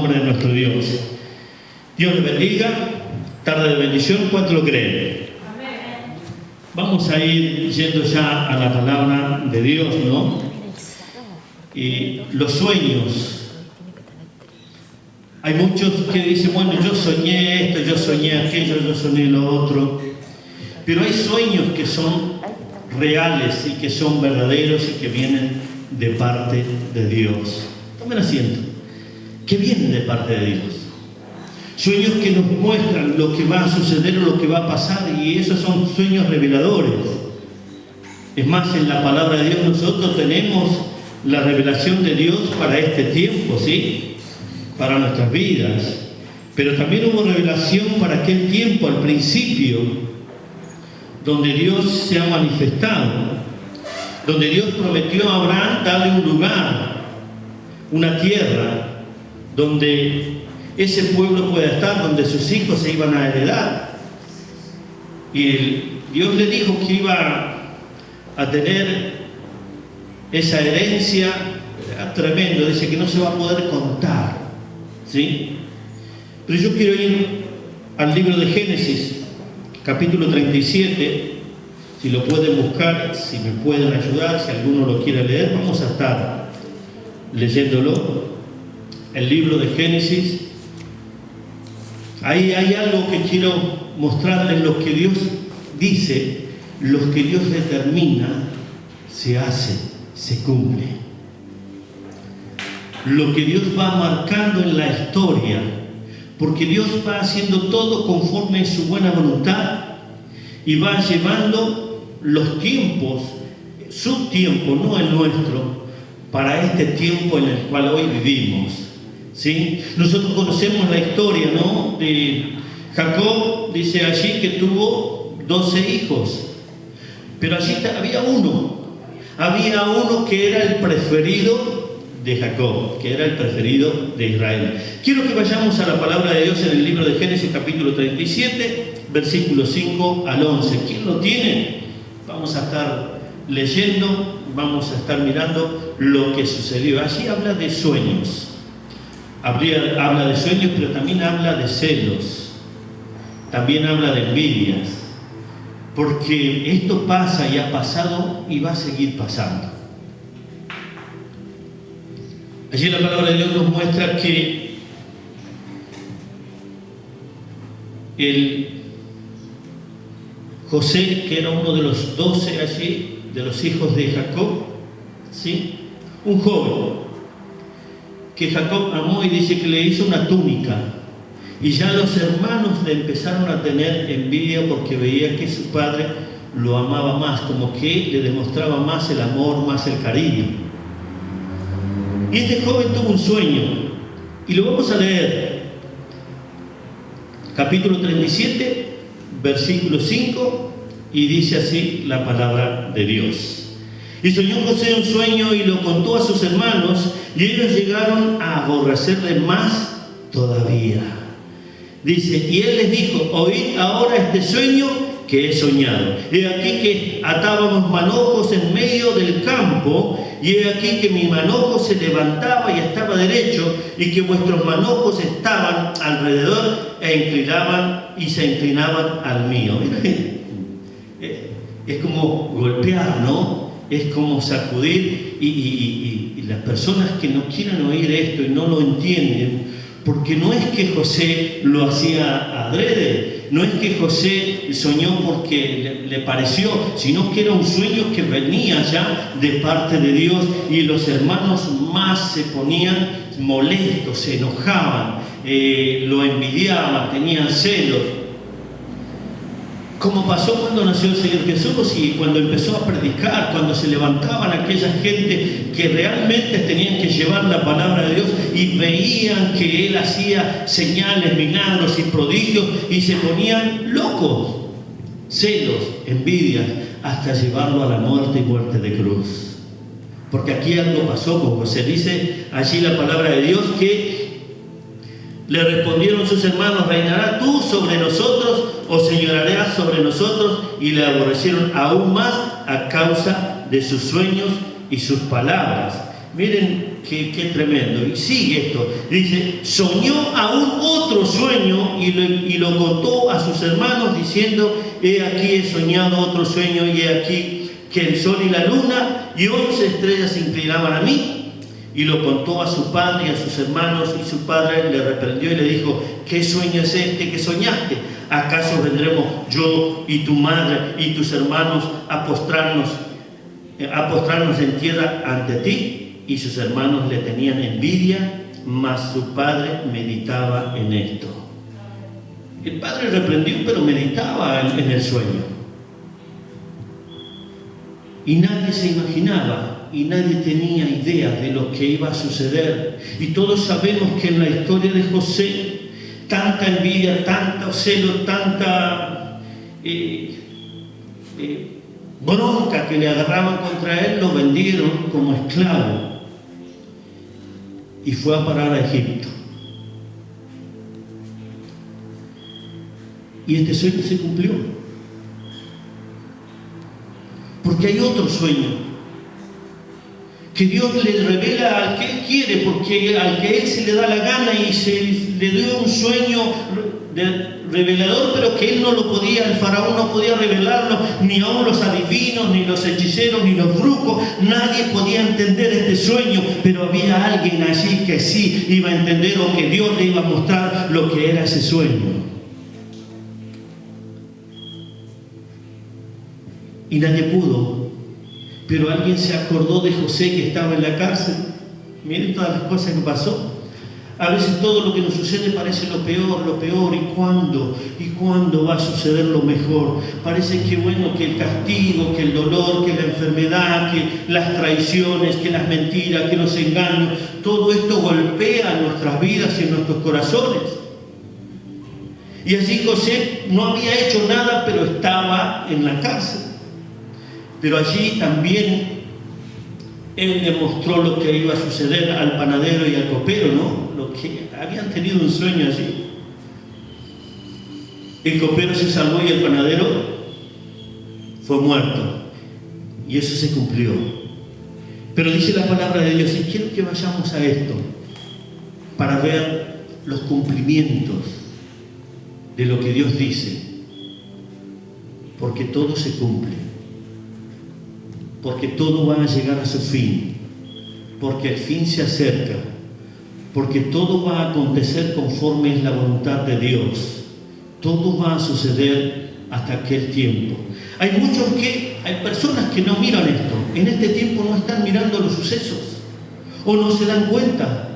nombre de nuestro Dios. Dios les bendiga. Tarde de bendición, ¿cuánto lo creen? Amén. Vamos a ir yendo ya a la palabra de Dios, ¿no? Y los sueños. Hay muchos que dicen, bueno, yo soñé esto, yo soñé aquello, yo soñé lo otro. Pero hay sueños que son reales y que son verdaderos y que vienen de parte de Dios. Tomen asiento. Que vienen de parte de Dios. Sueños que nos muestran lo que va a suceder o lo que va a pasar, y esos son sueños reveladores. Es más, en la palabra de Dios nosotros tenemos la revelación de Dios para este tiempo, ¿sí? Para nuestras vidas. Pero también hubo revelación para aquel tiempo, al principio, donde Dios se ha manifestado, donde Dios prometió a Abraham darle un lugar, una tierra, donde ese pueblo pueda estar, donde sus hijos se iban a heredar. Y Dios le dijo que iba a tener esa herencia. Era tremendo, dice que no se va a poder contar, ¿sí? Pero yo quiero ir al libro de Génesis, capítulo 37, si lo pueden buscar, si me pueden ayudar, si alguno lo quiere leer, vamos a estar leyéndolo. El libro de Génesis. Ahí hay algo que quiero mostrarles. Lo que Dios dice, lo que Dios determina, se hace, se cumple. Lo que Dios va marcando en la historia, porque Dios va haciendo todo conforme a su buena voluntad y va llevando los tiempos, su tiempo, no el nuestro, para este tiempo en el cual hoy vivimos. ¿Sí? Nosotros conocemos la historia, ¿no? De Jacob, dice allí que tuvo 12 hijos, pero allí había uno que era el preferido de Jacob, que era el preferido de Israel. Quiero que vayamos a la palabra de Dios en el libro de Génesis capítulo 37, versículos 5 al 11. ¿Quién lo tiene? Vamos a estar leyendo, vamos a estar mirando lo que sucedió. Allí habla de sueños. Habla de sueños, pero también habla de celos, también habla de envidias, porque esto pasa y ha pasado y va a seguir pasando. Allí la palabra de Dios nos muestra que el José, que era uno de los 12 allí, de los hijos de Jacob, ¿sí? Un joven que Jacob amó, y dice que le hizo una túnica, y ya los hermanos le empezaron a tener envidia porque veía que su padre lo amaba más, como que le demostraba más el amor, más el cariño. Y este joven tuvo un sueño, y lo vamos a leer, capítulo 37, versículo 5, y dice así la palabra de Dios. Y soñó José un sueño y lo contó a sus hermanos, y ellos llegaron a aborrecerle más todavía. Dice, y él les dijo, oíd ahora este sueño que he soñado. He aquí que atábamos manojos en medio del campo, y he aquí que mi manojo se levantaba y estaba derecho, y que vuestros manojos estaban alrededor y se inclinaban al mío. Es como golpear, ¿no? Es como sacudir, y las personas que no quieren oír esto y no lo entienden, porque no es que José lo hacía adrede, no es que José soñó porque le pareció, sino que era un sueño que venía ya de parte de Dios, y los hermanos más se ponían molestos, se enojaban, lo envidiaban, tenían celos. Como pasó cuando nació el Señor Jesús y cuando empezó a predicar, cuando se levantaban aquella gente que realmente tenían que llevar la palabra de Dios y veían que Él hacía señales, milagros y prodigios, y se ponían locos, celos, envidias, hasta llevarlo a la muerte y muerte de cruz. Porque aquí algo pasó con José. Dice allí la palabra de Dios que le respondieron sus hermanos, ¿reinarás tú sobre nosotros o señorearás sobre nosotros? Y le aborrecieron aún más a causa de sus sueños y sus palabras. Miren qué tremendo. Y sigue esto. Dice, soñó aún otro sueño y lo contó a sus hermanos diciendo, he aquí he soñado otro sueño y he aquí que el sol y la luna y 11 estrellas se inclinaban a mí. Y lo contó a su padre y a sus hermanos, y su padre le reprendió y le dijo, ¿qué sueño es este que soñaste? ¿Acaso vendremos yo y tu madre y tus hermanos a postrarnos en tierra ante ti? Y sus hermanos le tenían envidia, mas su padre meditaba en esto. El padre reprendió, pero meditaba en el sueño. Y nadie se imaginaba, y nadie tenía idea de lo que iba a suceder. Y todos sabemos que en la historia de José, tanta envidia, tanto celo, tanta bronca que le agarraban contra él, lo vendieron como esclavo y fue a parar a Egipto. Y este sueño se cumplió, porque hay otro sueño que Dios le revela al que Él quiere, porque al que Él se le da la gana, y le dio un sueño revelador, pero que Él no lo podía, el faraón no podía revelarlo, ni aun los adivinos, ni los hechiceros, ni los brujos, nadie podía entender este sueño, pero había alguien allí que sí iba a entender, o que Dios le iba a mostrar lo que era ese sueño. Y nadie pudo. Pero alguien se acordó de José que estaba en la cárcel. Miren todas las cosas que pasó. A veces todo lo que nos sucede parece lo peor. ¿Y cuándo va a suceder lo mejor? Parece que bueno, que el castigo, que el dolor, que la enfermedad, que las traiciones, que las mentiras, que los engaños, todo esto golpea nuestras vidas y en nuestros corazones. Y así José no había hecho nada, pero estaba en la cárcel. Pero allí también él demostró lo que iba a suceder al panadero y al copero, ¿no? Lo que habían tenido un sueño allí. El copero se salvó y el panadero fue muerto. Y eso se cumplió. Pero dice la palabra de Dios, y quiero que vayamos a esto para ver los cumplimientos de lo que Dios dice. Porque todo se cumple. Porque todo va a llegar a su fin, porque el fin se acerca, porque todo va a acontecer conforme es la voluntad de Dios. Todo va a suceder hasta aquel tiempo. Hay personas que no miran esto, en este tiempo no están mirando los sucesos, o no se dan cuenta,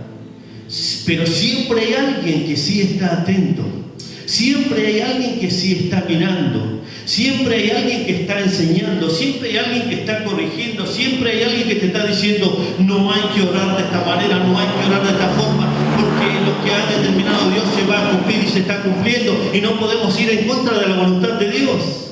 pero siempre hay alguien que sí está atento, siempre hay alguien que sí está mirando. Siempre hay alguien que está enseñando, siempre hay alguien que está corrigiendo, siempre hay alguien que te está diciendo, no hay que orar de esta manera, no hay que orar de esta forma, porque lo que ha determinado Dios se va a cumplir y se está cumpliendo, y no podemos ir en contra de la voluntad de Dios.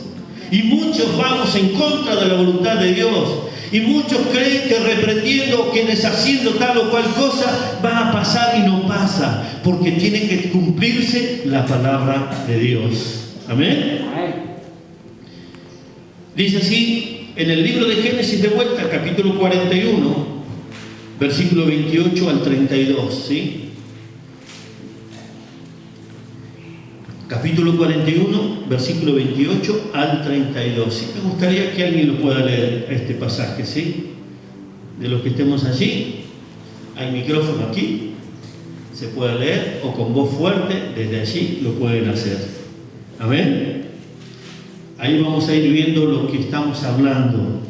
Y muchos vamos en contra de la voluntad de Dios, y muchos creen que reprendiendo, que deshaciendo tal o cual cosa va a pasar, y no pasa, porque tiene que cumplirse la palabra de Dios. Amén. Dice así en el libro de Génesis, de vuelta, capítulo 41, versículo 28 al 32, ¿sí? Capítulo 41, versículo 28 al 32. ¿Sí? Me gustaría que alguien lo pueda leer, este pasaje, ¿sí? De los que estemos allí, hay micrófono aquí, se puede leer, o con voz fuerte, desde allí lo pueden hacer. Amén. Ahí vamos a ir viendo lo que estamos hablando,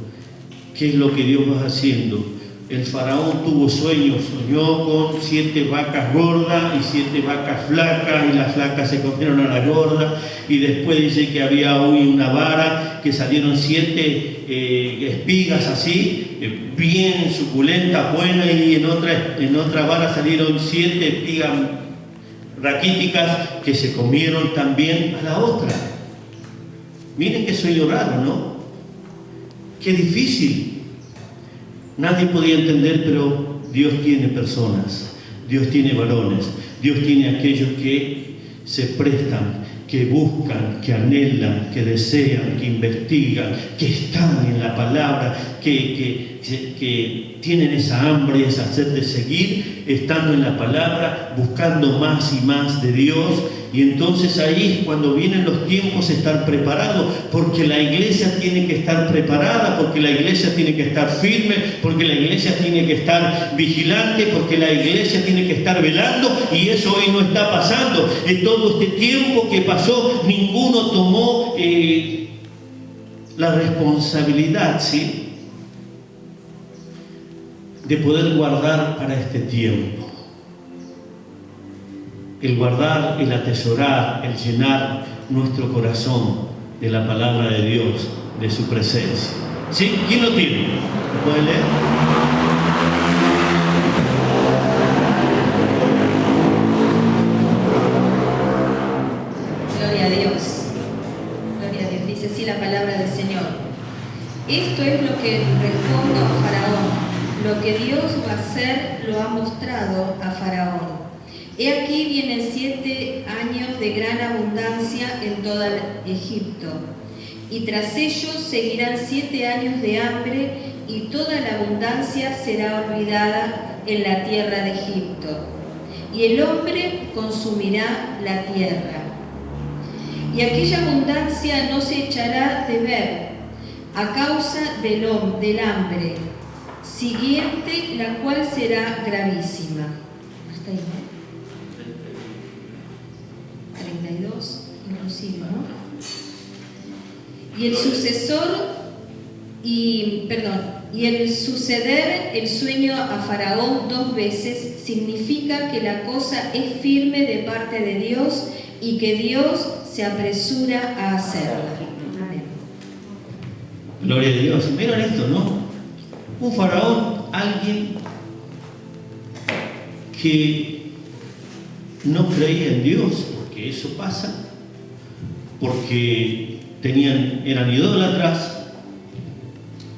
qué es lo que Dios va haciendo. El faraón tuvo sueños, soñó con 7 vacas gordas y 7 vacas flacas, y las flacas se comieron a la gorda, y después dice que había hoy una vara, que salieron 7 espigas así, bien suculentas, buenas, y en otra vara salieron 7 espigas raquíticas que se comieron también a la otra. Miren qué sueño raro, ¿no? Qué difícil. Nadie podía entender, pero Dios tiene personas, Dios tiene varones, Dios tiene aquellos que se prestan, que buscan, que anhelan, que desean, que investigan, que están en la palabra, que que tienen esa hambre, esa sed de seguir, estando en la palabra, buscando más y más de Dios. Y entonces ahí, cuando vienen los tiempos, estar preparado, porque la iglesia tiene que estar preparada, porque la iglesia tiene que estar firme, porque la iglesia tiene que estar vigilante, porque la iglesia tiene que estar velando, y eso hoy no está pasando. En todo este tiempo que pasó, ninguno tomó la responsabilidad, ¿sí?, de poder guardar para este tiempo. El guardar, el atesorar, el llenar nuestro corazón de la palabra de Dios, de su presencia. ¿Sí? ¿Quién lo tiene? ¿Lo puede leer? Gloria a Dios. Gloria a Dios. Dice así la palabra del Señor. Esto es lo que respondo a Faraón. Lo que Dios va a hacer lo ha mostrado a Faraón. He aquí vienen 7 años de gran abundancia en todo Egipto, y tras ellos seguirán 7 años de hambre, y toda la abundancia será olvidada en la tierra de Egipto, y el hombre consumirá la tierra. Y aquella abundancia no se echará de ver a causa del hambre siguiente, la cual será gravísima. Hasta ahí, ¿no? 32, inclusive, ¿no? Y el suceder el sueño a Faraón 2 veces significa que la cosa es firme de parte de Dios y que Dios se apresura a hacerla. Amén. Gloria a Dios. Miren esto, ¿no? Un faraón, alguien que no creía en Dios, porque eso pasa, porque eran idólatras,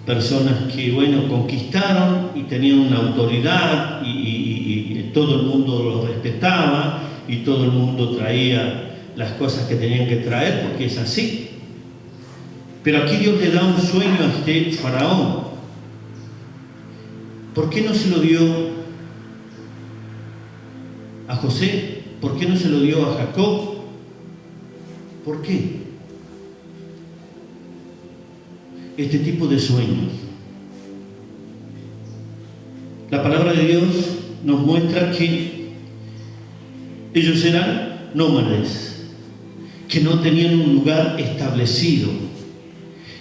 personas que, bueno, conquistaron y tenían una autoridad y todo el mundo lo respetaba y todo el mundo traía las cosas que tenían que traer, porque es así. Pero aquí Dios le da un sueño a este faraón. ¿Por qué no se lo dio a José? ¿Por qué no se lo dio a Jacob? ¿Por qué? Este tipo de sueños. La palabra de Dios nos muestra que ellos eran nómades, que no tenían un lugar establecido,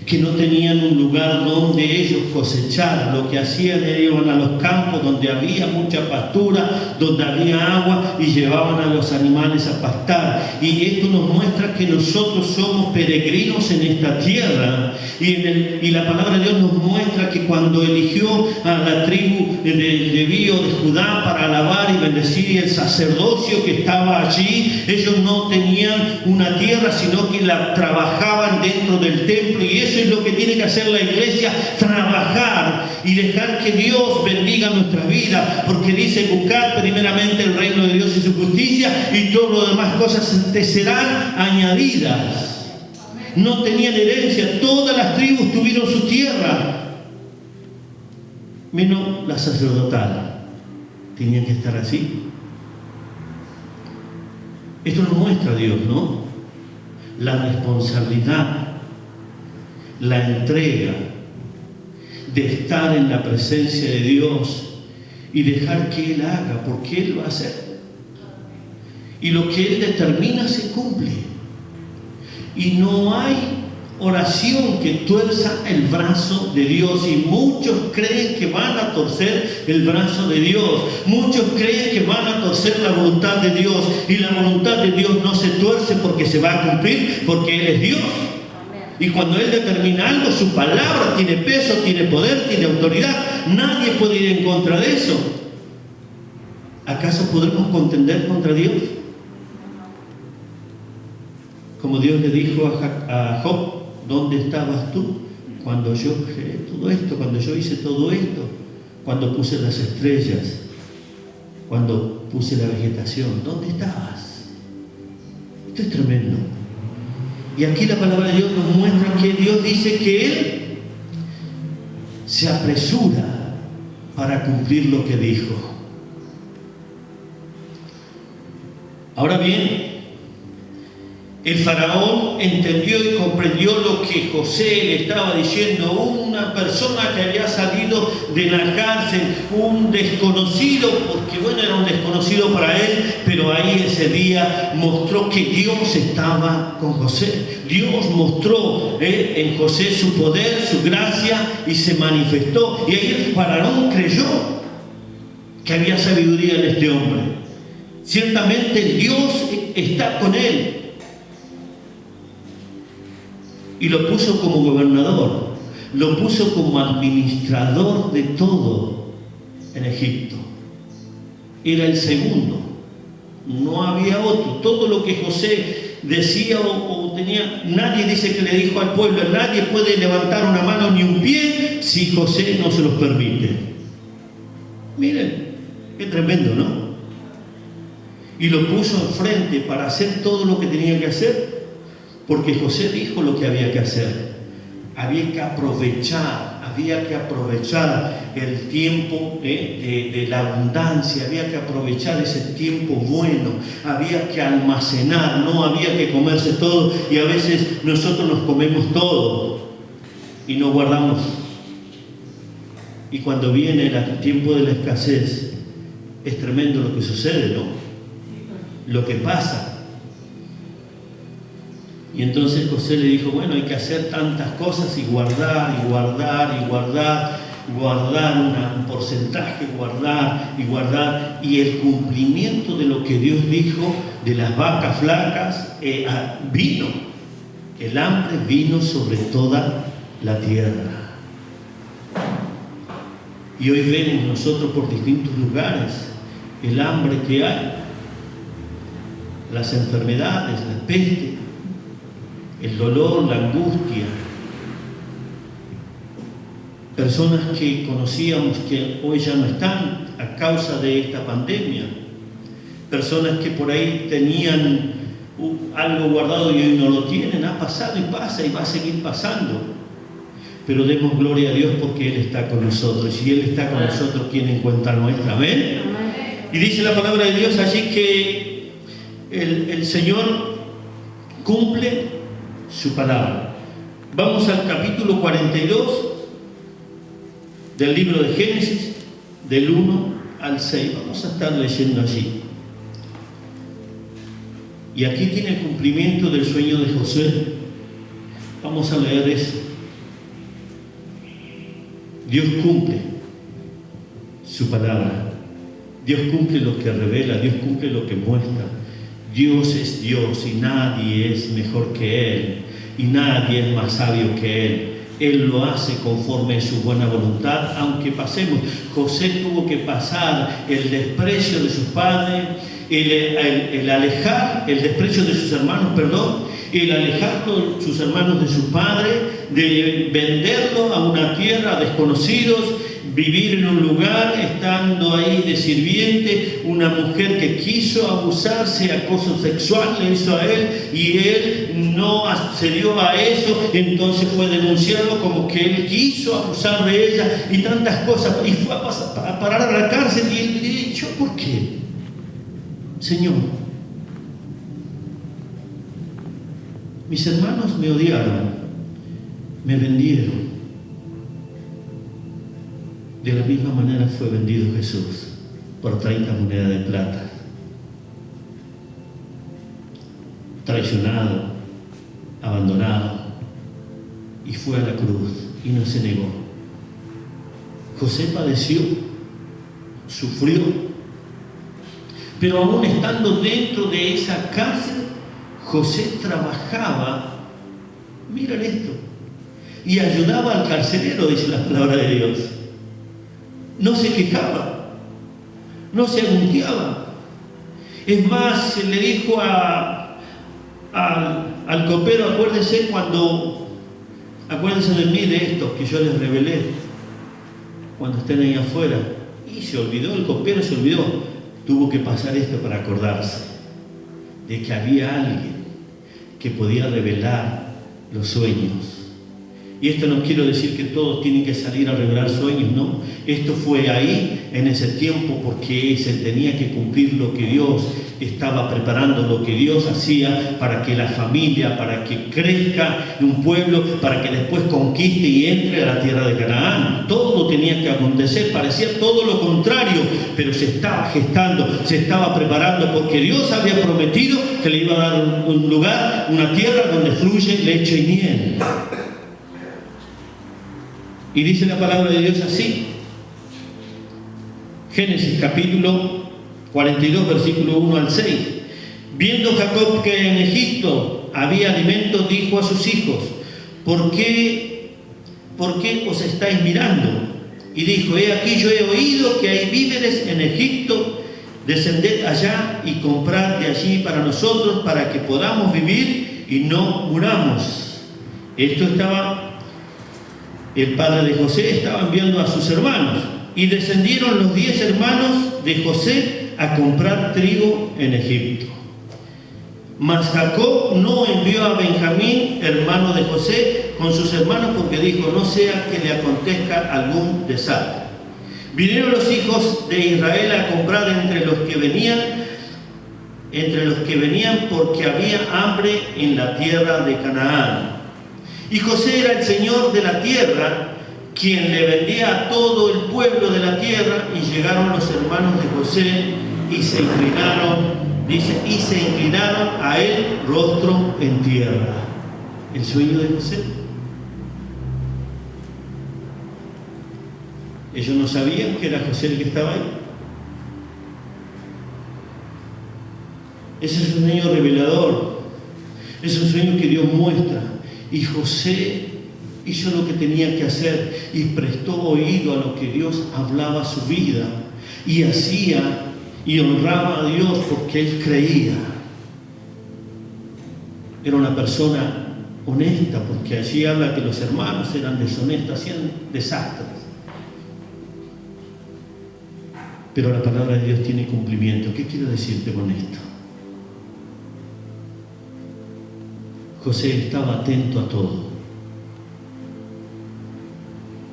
que no tenían un lugar donde ellos cosechar. Lo que hacían era iban a los campos donde había mucha pastura, donde había agua, y llevaban a los animales a pastar. Y esto nos muestra que nosotros somos peregrinos en esta tierra. Y la palabra de Dios nos muestra que cuando eligió a la tribu de Leví o de Judá para alabar y bendecir el sacerdocio que estaba allí, ellos no tenían una tierra, sino que la trabajaban dentro del templo. Y eso es lo que tiene que hacer la iglesia: trabajar y dejar que Dios bendiga nuestras vidas, porque dice: buscar primeramente el reino de Dios y su justicia, y todo lo demás cosas te serán añadidas. No tenían herencia, todas las tribus tuvieron su tierra, menos la sacerdotal. Tenían que estar así. Esto nos muestra Dios, ¿no? La responsabilidad, la entrega de estar en la presencia de Dios y dejar que Él haga, porque Él va a hacer. Y lo que Él determina se cumple. Y no hay oración que tuerza el brazo de Dios. Y muchos creen que van a torcer el brazo de Dios. Muchos creen que van a torcer la voluntad de Dios. Y la voluntad de Dios no se tuerce, porque se va a cumplir, porque Él es Dios. Y cuando Él determina algo, su palabra tiene peso, tiene poder, tiene autoridad. Nadie puede ir en contra de eso. ¿Acaso podremos contender contra Dios? Como Dios le dijo a Job: ¿dónde estabas tú cuando yo creé todo esto? Cuando yo hice todo esto, cuando puse las estrellas, cuando puse la vegetación, ¿dónde estabas? Esto es tremendo. Y aquí la palabra de Dios nos muestra que Dios dice que Él se apresura para cumplir lo que dijo. Ahora bien, el faraón entendió y comprendió lo que José le estaba diciendo. Una persona que había salido de la cárcel, un desconocido, porque bueno, era un desconocido para él, pero ahí ese día mostró que Dios estaba con José. Dios mostró en José su poder, su gracia, y se manifestó. Y ahí el faraón creyó que había sabiduría en este hombre. Ciertamente Dios está con él. Y lo puso como gobernador, lo puso como administrador de todo en Egipto. Era el segundo, no había otro. Todo lo que José decía o tenía, nadie dice que le dijo al pueblo, nadie puede levantar una mano ni un pie si José no se los permite. Miren, qué tremendo, ¿no? Y lo puso enfrente para hacer todo lo que tenía que hacer. Porque José dijo lo que había que hacer. Había que aprovechar el tiempo de la abundancia, había que aprovechar ese tiempo bueno, había que almacenar, no había que comerse todo. Y a veces nosotros nos comemos todo y no guardamos. Y cuando viene el tiempo de la escasez, es tremendo lo que sucede, ¿no? Lo que pasa. Y entonces José le dijo, bueno, hay que hacer tantas cosas y guardar un porcentaje, guardar. Y el cumplimiento de lo que Dios dijo de las vacas flacas vino. El hambre vino sobre toda la tierra. Y hoy vemos nosotros por distintos lugares el hambre que hay, las enfermedades, la peste, el dolor, la angustia. Personas que conocíamos que hoy ya no están a causa de esta pandemia. Personas que por ahí tenían algo guardado y hoy no lo tienen. Ha pasado y pasa y va a seguir pasando. Pero demos gloria a Dios porque Él está con nosotros. Y Él está con nosotros, ¿quién en cuenta nuestra? ¿Amén? Y dice la palabra de Dios allí que el Señor cumple su palabra. Vamos al capítulo 42 del libro de Génesis, del 1 al 6. Vamos a estar leyendo allí. Y aquí tiene el cumplimiento del sueño de José. Vamos a leer eso. Dios cumple su palabra. Dios cumple lo que revela, Dios cumple lo que muestra. Dios es Dios y nadie es mejor que Él y nadie es más sabio que Él. Él lo hace conforme a su buena voluntad, aunque pasemos. José tuvo que pasar el desprecio de sus padres, el alejar, el desprecio de sus hermanos, el alejar a sus hermanos de su padre, de venderlo a una tierra a desconocidos, vivir en un lugar, estando ahí de sirviente, una mujer que quiso abusarse, acoso sexual le hizo a él y él no accedió a eso, entonces fue denunciado como que él quiso abusar de ella y tantas cosas, y fue a parar a la cárcel. Y él dice, ¿yo por qué? Señor, mis hermanos me odiaron, me vendieron. De la misma manera fue vendido Jesús por 30 monedas de plata. Traicionado, abandonado, y fue a la cruz y no se negó. José padeció, sufrió, pero aún estando dentro de esa cárcel, José trabajaba, miren esto, y ayudaba al carcelero, dice la palabra de Dios. No se quejaba, no se angustiaba. Es más, se le dijo al copero, acuérdense de mí, de esto que yo les revelé cuando estén ahí afuera. Y se olvidó, el copero se olvidó. Tuvo que pasar esto para acordarse de que había alguien que podía revelar los sueños, Y esto no quiero decir que todos tienen que salir a revelar sueños, no. Esto fue ahí, en ese tiempo, porque se tenía que cumplir lo que Dios estaba preparando, lo que Dios hacía para que la familia, para que crezca un pueblo, para que después conquiste y entre a la tierra de Canaán. Todo tenía que acontecer, parecía todo lo contrario, pero se estaba gestando, se estaba preparando, porque Dios había prometido que le iba a dar un lugar, una tierra donde fluye leche y miel. Y dice la palabra de Dios así. Génesis capítulo 42, versículo 1 al 6. Viendo Jacob que en Egipto había alimento, dijo a sus hijos: ¿Por qué os estáis mirando? Y dijo: he aquí, yo he oído que hay víveres en Egipto, descended allá y comprad de allí para nosotros, para que podamos vivir y no muramos. Esto estaba... El padre de José estaba enviando a sus hermanos, y descendieron los 10 hermanos de José a comprar trigo en Egipto. Mas Jacob no envió a Benjamín, hermano de José, con sus hermanos, porque dijo: no sea que le acontezca algún desastre. Vinieron los hijos de Israel a comprar entre los que venían, porque había hambre en la tierra de Canaán. Y José era el señor de la tierra, quien le vendía a todo el pueblo de la tierra. Y llegaron los hermanos de José y se inclinaron, dice, y se inclinaron a él rostro en tierra. El sueño de José. Ellos no sabían que era José el que estaba ahí. Ese es un sueño revelador. Es un sueño que Dios muestra. Y José hizo lo que tenía que hacer y prestó oído a lo que Dios hablaba a su vida, y hacía y honraba a Dios porque él creía. Era una persona honesta, porque allí habla que los hermanos eran deshonestos, hacían desastres. Pero la palabra de Dios tiene cumplimiento. ¿Qué quiero decirte con esto? José estaba atento a todo.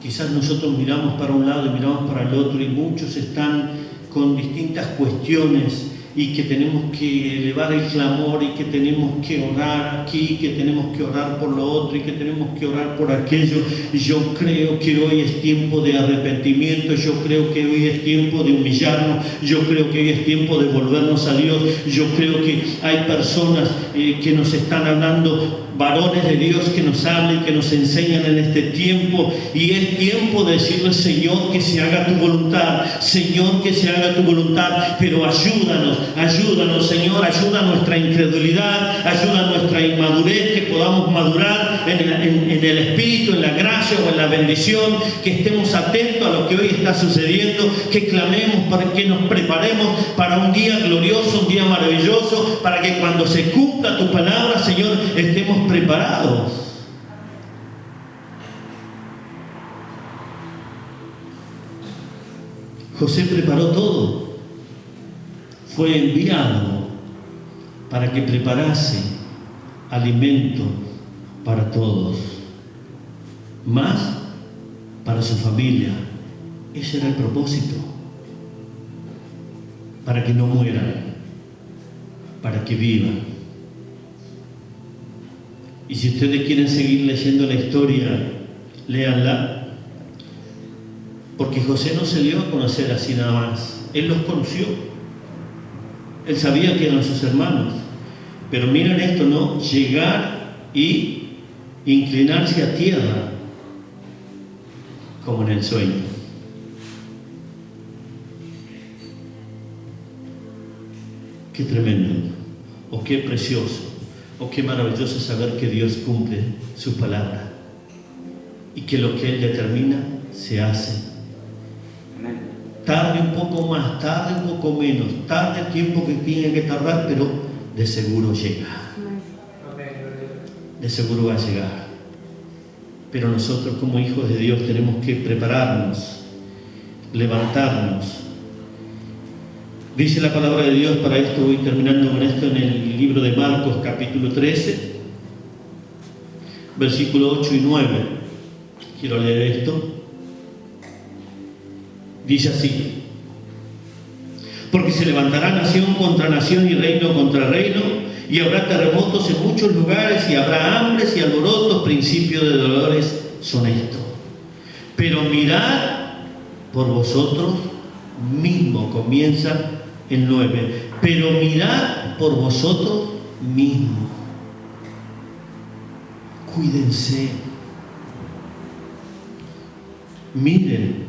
Quizás nosotros miramos para un lado y miramos para el otro, y muchos están con distintas cuestiones, y que tenemos que elevar el clamor, y que tenemos que orar aquí, que tenemos que orar por lo otro, y que tenemos que orar por aquello. Y yo creo que hoy es tiempo de arrepentimiento, yo creo que hoy es tiempo de humillarnos, yo creo que hoy es tiempo de volvernos a Dios. Yo creo que hay personas que nos están hablando, varones de Dios que nos hablan, que nos enseñan en este tiempo, y es tiempo de decirle: Señor, que se haga tu voluntad, Señor, que se haga tu voluntad, pero ayúdanos, Señor, ayuda a nuestra incredulidad, ayuda a nuestra inmadurez, que podamos madurar en el Espíritu, en la gracia o en la bendición, que estemos atentos a lo que hoy está sucediendo, que clamemos para que nos preparemos para un día glorioso, un día maravilloso, para que cuando se cumpla tu palabra, Señor, estemos preparados. José preparó todo. Fue enviado para que preparase alimento para todos, más para su familia. Ese era el propósito. Para que no mueran, para que vivan. Y si ustedes quieren seguir leyendo la historia, léanla, porque José no se dio a conocer así nada más. Él los conoció. Él sabía que eran sus hermanos. Pero miren esto, ¿no? Llegar y inclinarse a tierra, como en el sueño. Qué tremendo, o qué precioso, o qué maravilloso saber que Dios cumple su palabra, y que lo que Él determina se hace. Tarde un poco más, tarde un poco menos, tarde el tiempo que tiene que tardar, pero de seguro llega. De seguro va a llegar. Pero nosotros, como hijos de Dios, tenemos que prepararnos, levantarnos. Dice la palabra de Dios, para esto voy terminando con esto, en el libro de Marcos, capítulo 13, versículo 8 y 9. Quiero leer esto. Dice así: porque se levantará nación contra nación y reino contra reino, y habrá terremotos en muchos lugares, y habrá hambres y alborotos, principio de dolores son estos. Pero mirad por vosotros mismos, comienza el 9, pero mirad por vosotros mismos. Cuídense. Miren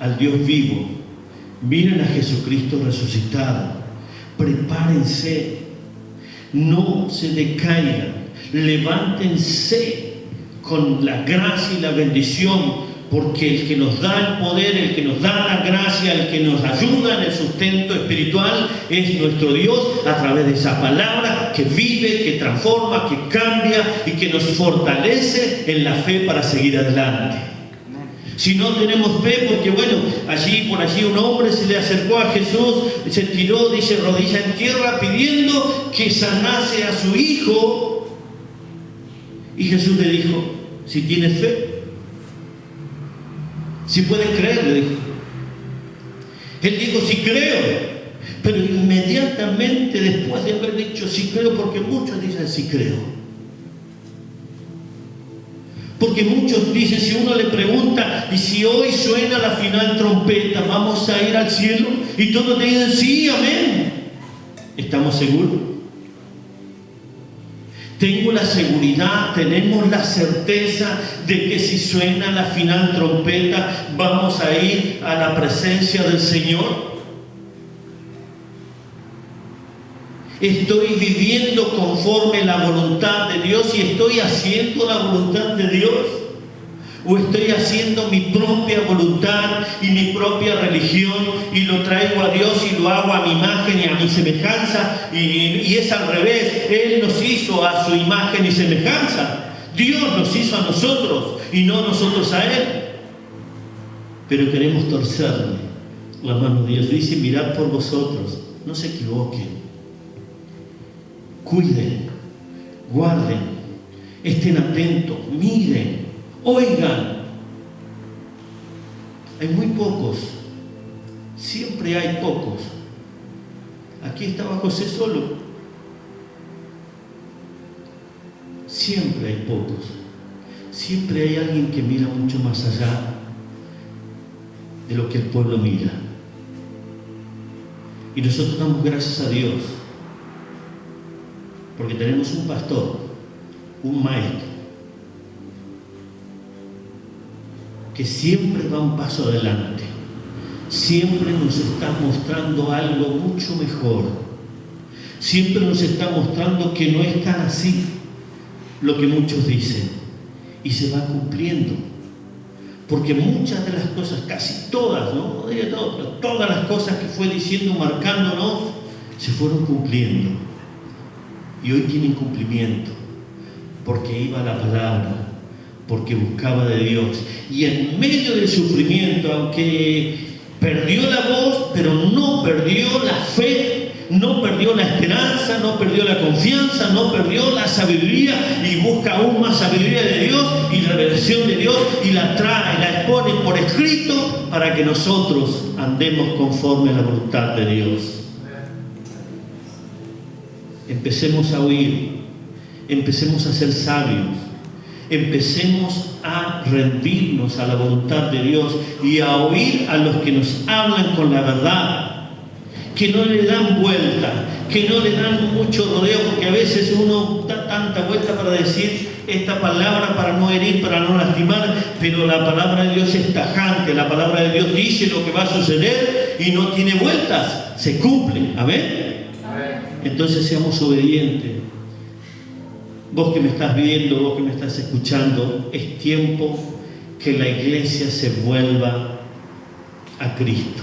al Dios vivo. Miren a Jesucristo resucitado. Prepárense. No se decaigan. Levántense con la gracia y la bendición, porque el que nos da el poder, el que nos da la gracia, el que nos ayuda en el sustento espiritual es nuestro Dios, a través de esa palabra que vive, que transforma, que cambia y que nos fortalece en la fe para seguir adelante. Si no tenemos fe, porque bueno, por allí un hombre se le acercó a Jesús, se tiró, dice, rodilla en tierra, pidiendo que sanase a su hijo. Y Jesús le dijo: si tienes fe, si puedes creer, le dijo. Él dijo: sí creo. Pero inmediatamente después de haber dicho sí creo, porque muchos dicen sí creo. Porque muchos dicen, si uno le pregunta, y si hoy suena la final trompeta, ¿vamos a ir al cielo? Y todos te dicen, sí, amén. ¿Estamos seguros? Tengo la seguridad, tenemos la certeza de que si suena la final trompeta, vamos a ir a la presencia del Señor. ¿Estoy viviendo conforme la voluntad de Dios y estoy haciendo la voluntad de Dios? ¿O estoy haciendo mi propia voluntad y mi propia religión y lo traigo a Dios y lo hago a mi imagen y a mi semejanza? Y es al revés. Él nos hizo a su imagen y semejanza. Dios nos hizo a nosotros y no nosotros a Él. Pero queremos torcerle la mano de Dios. Dice: mirad por vosotros, no se equivoquen. Cuiden, guarden, estén atentos, miren, oigan. Hay muy pocos, siempre hay pocos. Aquí estaba José solo. Siempre hay pocos. Siempre hay alguien que mira mucho más allá de lo que el pueblo mira. Y nosotros damos gracias a Dios, porque tenemos un pastor, un maestro, que siempre va un paso adelante, siempre nos está mostrando algo mucho mejor, siempre nos está mostrando que no es tan así lo que muchos dicen, y se va cumpliendo, porque muchas de las cosas, casi todas, no diría todo, pero todas las cosas que fue diciendo, marcándonos, se fueron cumpliendo. Y hoy tienen cumplimiento, porque iba a la palabra, porque buscaba de Dios. Y en medio del sufrimiento, aunque perdió la voz, pero no perdió la fe, no perdió la esperanza, no perdió la confianza, no perdió la sabiduría, y busca aún más sabiduría de Dios y revelación de Dios, y la trae, la expone por escrito para que nosotros andemos conforme a la voluntad de Dios. Empecemos a oír, empecemos a ser sabios, empecemos a rendirnos a la voluntad de Dios y a oír a los que nos hablan con la verdad, que no le dan vuelta, que no le dan mucho rodeo, porque a veces uno da tanta vuelta para decir esta palabra, para no herir, para no lastimar, pero la palabra de Dios es tajante, la palabra de Dios dice lo que va a suceder y no tiene vueltas, se cumple. Amén. Entonces seamos obedientes. Vos que me estás viendo, vos que me estás escuchando, es tiempo que la iglesia se vuelva a Cristo.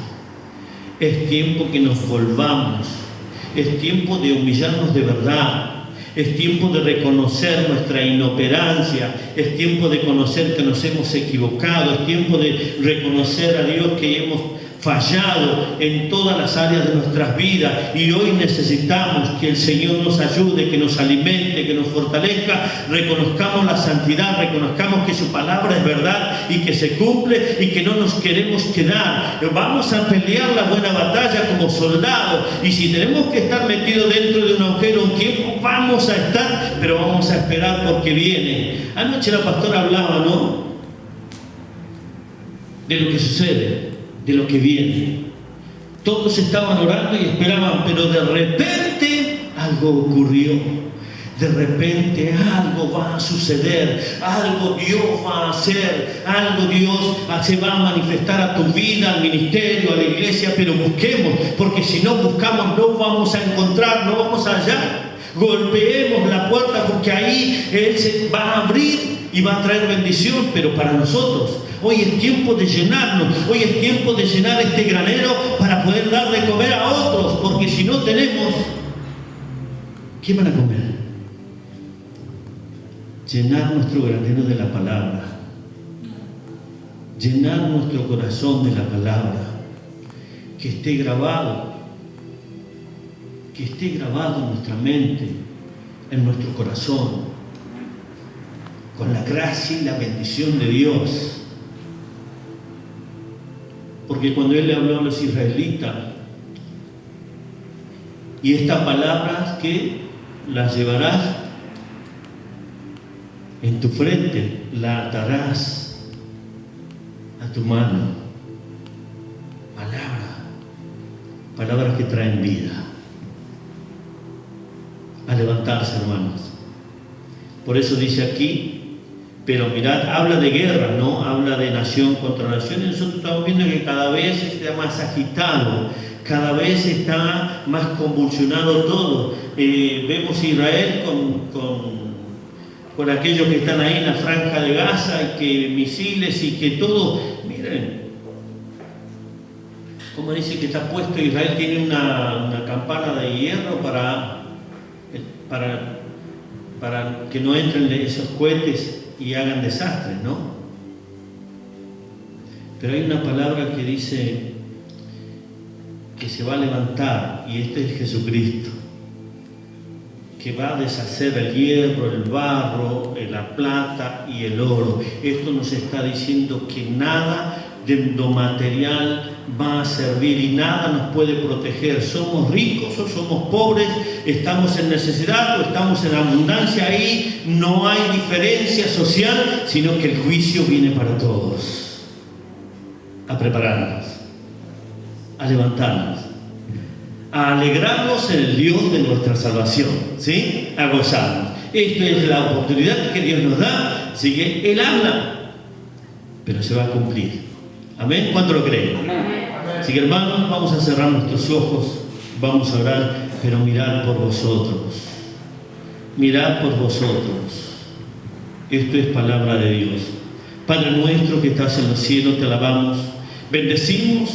Es tiempo que nos volvamos. Es tiempo de humillarnos de verdad. Es tiempo de reconocer nuestra inoperancia. Es tiempo de conocer que nos hemos equivocado. Es tiempo de reconocer a Dios que hemos fallado en todas las áreas de nuestras vidas, y hoy necesitamos que el Señor nos ayude, que nos alimente, que nos fortalezca. Reconozcamos la santidad, reconozcamos que su palabra es verdad y que se cumple, y que no nos queremos quedar. Vamos a pelear la buena batalla como soldados, y si tenemos que estar metidos dentro de un agujero un tiempo, vamos a estar, pero vamos a esperar porque viene. Anoche la pastora hablaba, ¿no?, de lo que sucede, de lo que viene. Todos estaban orando y esperaban, pero de repente algo ocurrió. De repente algo va a suceder, algo Dios va a hacer, algo Dios se va a manifestar a tu vida, al ministerio, a la iglesia. Pero busquemos, porque si no buscamos no vamos a encontrar, no vamos a hallar. Golpeemos la puerta, porque ahí Él se va a abrir y va a traer bendición, pero para nosotros. Hoy es tiempo de llenarnos, hoy es tiempo de llenar este granero para poder dar de comer a otros, porque si no tenemos, ¿qué van a comer? Llenar nuestro granero de la palabra, llenar nuestro corazón de la palabra, que esté grabado en nuestra mente, en nuestro corazón, con la gracia y la bendición de Dios. Porque cuando Él le habló a los israelitas, y estas palabras que las llevarás en tu frente, la atarás a tu mano. Palabras que traen vida. A levantarse, hermanos. Por eso dice aquí, pero mirad, habla de guerra, no habla de nación contra nación. Y nosotros estamos viendo que cada vez está más agitado, cada vez está más convulsionado todo. Vemos Israel con aquellos que están ahí en la franja de Gaza, y que misiles y que todo. Miren, como dice que está puesto, Israel tiene una campana de hierro para que no entren esos cohetes y hagan desastres, ¿no? Pero hay una palabra que dice que se va a levantar, y este es Jesucristo, que va a deshacer el hierro, el barro, la plata y el oro. Esto nos está diciendo que nada de lo material va a servir y nada nos puede proteger. Somos ricos o somos pobres, estamos en necesidad o estamos en abundancia, ahí no hay diferencia social, sino que el juicio viene para todos. A prepararnos, a levantarnos, a alegrarnos en el Dios de nuestra salvación, ¿sí? A gozarnos. Esta es la oportunidad que Dios nos da, así que Él habla, pero se va a cumplir. Amén. ¿Cuánto lo creen? Así que, hermanos, vamos a cerrar nuestros ojos, vamos a orar, pero mirad por vosotros. Mirad por vosotros. Esto es palabra de Dios. Padre nuestro que estás en los cielos, te alabamos, bendecimos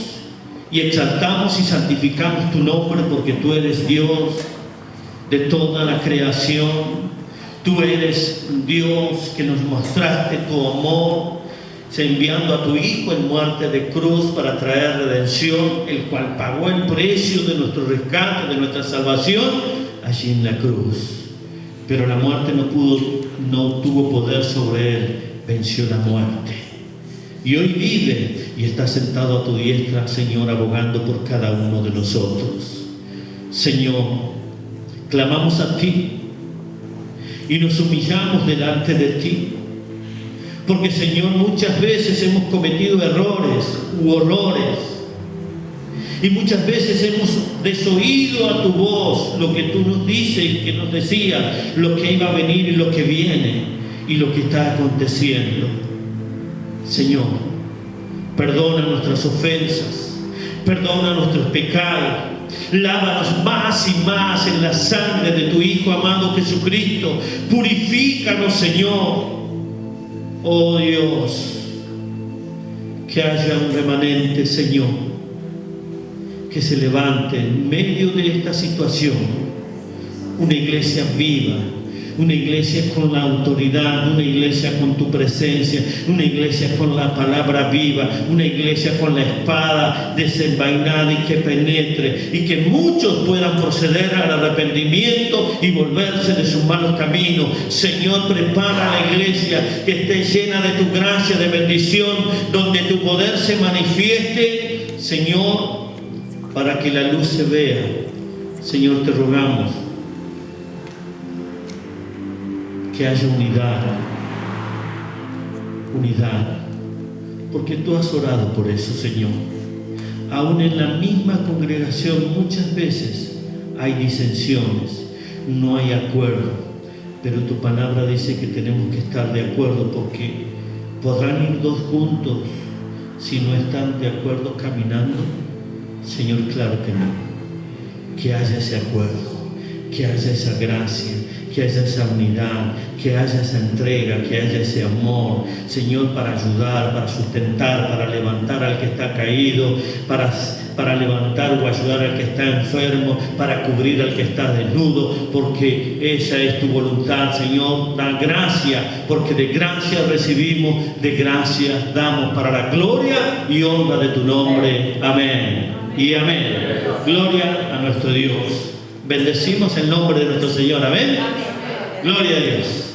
y exaltamos y santificamos tu nombre, porque tú eres Dios de toda la creación. Tú eres Dios que nos mostraste tu amor, enviando a tu Hijo en muerte de cruz para traer redención, el cual pagó el precio de nuestro rescate, de nuestra salvación, allí en la cruz. Pero la muerte no tuvo poder sobre Él, venció la muerte. Y hoy vive y está sentado a tu diestra, Señor, abogando por cada uno de nosotros. Señor, clamamos a ti y nos humillamos delante de ti. Porque, Señor, muchas veces hemos cometido errores u horrores, y muchas veces hemos desoído a tu voz, lo que tú nos dices y que nos decías, lo que iba a venir y lo que viene y lo que está aconteciendo. Señor, perdona nuestras ofensas, perdona nuestros pecados, lávanos más y más en la sangre de tu Hijo amado Jesucristo, purifícanos, Señor. Oh Dios, que haya un remanente, Señor, que se levante en medio de esta situación, una iglesia viva, una iglesia con la autoridad, una iglesia con tu presencia, una iglesia con la palabra viva, una iglesia con la espada desenvainada y que penetre, y que muchos puedan proceder al arrepentimiento y volverse de sus malos caminos. Señor, prepara la iglesia que esté llena de tu gracia, de bendición, donde tu poder se manifieste, Señor, para que la luz se vea. Señor, te rogamos que haya unidad, porque tú has orado por eso, Señor. Aún en la misma congregación muchas veces hay disensiones, no hay acuerdo, pero tu palabra dice que tenemos que estar de acuerdo, porque podrán ir dos juntos si no están de acuerdo caminando. Señor, claro que no. Que haya ese acuerdo, que haya esa gracia, que haya esa unidad, que haya esa entrega, que haya ese amor, Señor, para ayudar, para sustentar, para levantar al que está caído, para levantar o ayudar al que está enfermo, para cubrir al que está desnudo, porque esa es tu voluntad, Señor. Da gracia, porque de gracia recibimos, de gracia damos, para la gloria y honra de tu nombre. Amén y amén. Gloria a nuestro Dios. Bendecimos el nombre de nuestro Señor. Amén. Gloria a Dios.